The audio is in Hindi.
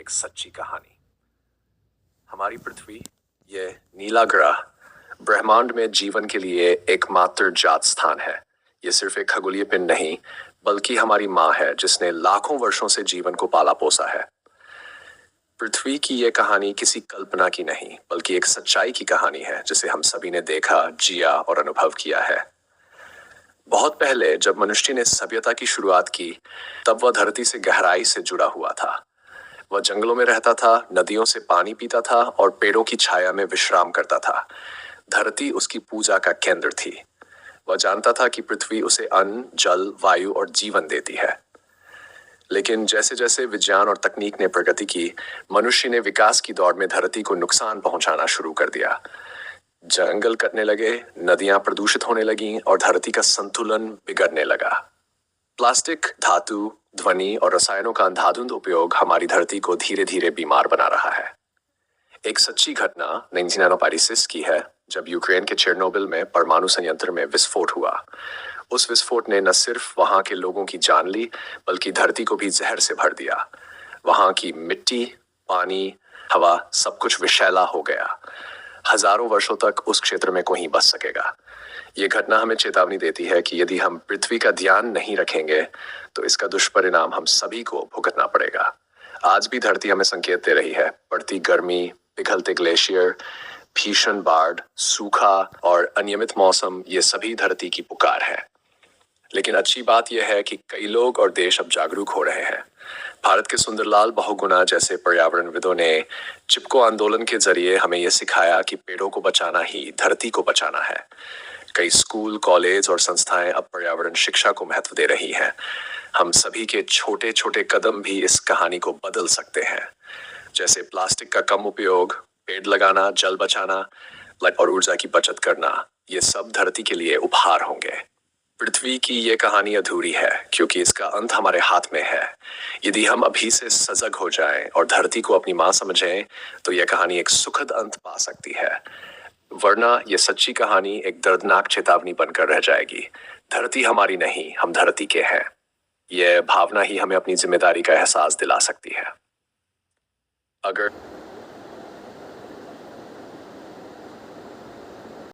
एक सच्ची कहानी। हमारी पृथ्वी, ये नीला ग्रह, ब्रह्मांड में जीवन के लिए एकमात्र जात स्थान है। ये सिर्फ एक खगोलीय पिंड नहीं, बल्कि हमारी माँ है जिसने लाखों वर्षों से जीवन को पाला पोसा है। पृथ्वी की ये कहानी किसी कल्पना की नहीं, बल्कि एक सच्चाई की कहानी है जिसे हम सभी ने देखा, जिया और अनुभव किया है। बहुत पहले जब मनुष्य ने सभ्यता की शुरुआत की, तब वह धरती से गहराई से जुड़ा हुआ था। वह जंगलों में रहता था, नदियों से पानी पीता था और पेड़ों की छाया में विश्राम करता था। धरती उसकी पूजा का केंद्र थी। वह जानता था कि पृथ्वी उसे अन्न, जल, वायु और जीवन देती है। लेकिन जैसे जैसे विज्ञान और तकनीक ने प्रगति की, मनुष्य ने विकास की दौड़ में धरती को नुकसान पहुंचाना शुरू कर दिया। जंगल कटने लगे, नदियां प्रदूषित होने लगीं और धरती का संतुलन बिगड़ने लगा। प्लास्टिक, धातु, ध्वनि और रसायनों का अंधाधुंध उपयोग हमारी धरती को धीरे धीरे बीमार बना रहा है। एक सच्ची घटना 1946 की है, जब यूक्रेन के चेरनोबिल में परमाणु संयंत्र में विस्फोट हुआ। उस विस्फोट ने न सिर्फ वहां के लोगों की जान ली, बल्कि धरती को भी जहर से भर दिया। वहां की मिट्टी, पानी, हवा, सब कुछ विषैला हो गया। हजारों वर्षों तक उस क्षेत्र में कोई बच सकेगा। ये घटना हमें चेतावनी देती है कि यदि हम पृथ्वी का ध्यान नहीं रखेंगे, तो इसका दुष्परिणाम हम सभी को भुगतना पड़ेगा। आज भी धरती हमें संकेत दे रही है। बढ़ती गर्मी, पिघलते ग्लेशियर, भीषण बाढ़, सूखा और अनियमित मौसम, ये सभी धरती की पुकार है। लेकिन अच्छी बात यह है कि कई लोग और देश अब जागरूक हो रहे हैं। भारत के सुंदरलाल बहुगुणा जैसे पर्यावरणविदों ने चिपको आंदोलन के जरिए हमें यह सिखाया कि पेड़ों को बचाना ही धरती को बचाना है। कई स्कूल, कॉलेज और संस्थाएं अब पर्यावरण शिक्षा को महत्व दे रही हैं। हम सभी के छोटे छोटे कदम भी इस कहानी को बदल सकते हैं, जैसे प्लास्टिक का कम उपयोग, पेड़ लगाना, जल बचाना और ऊर्जा की बचत करना। ये सब धरती के लिए उपहार होंगे। पृथ्वी की ये कहानी अधूरी है, क्योंकि इसका अंत हमारे हाथ में है। यदि हम अभी से सजग हो जाएं और धरती को अपनी माँ समझें, तो यह कहानी एक सुखद अंत पा सकती है। वरना यह सच्ची कहानी एक दर्दनाक चेतावनी बनकर रह जाएगी। धरती हमारी नहीं, हम धरती के हैं। यह भावना ही हमें अपनी जिम्मेदारी का एहसास दिला सकती है। अगर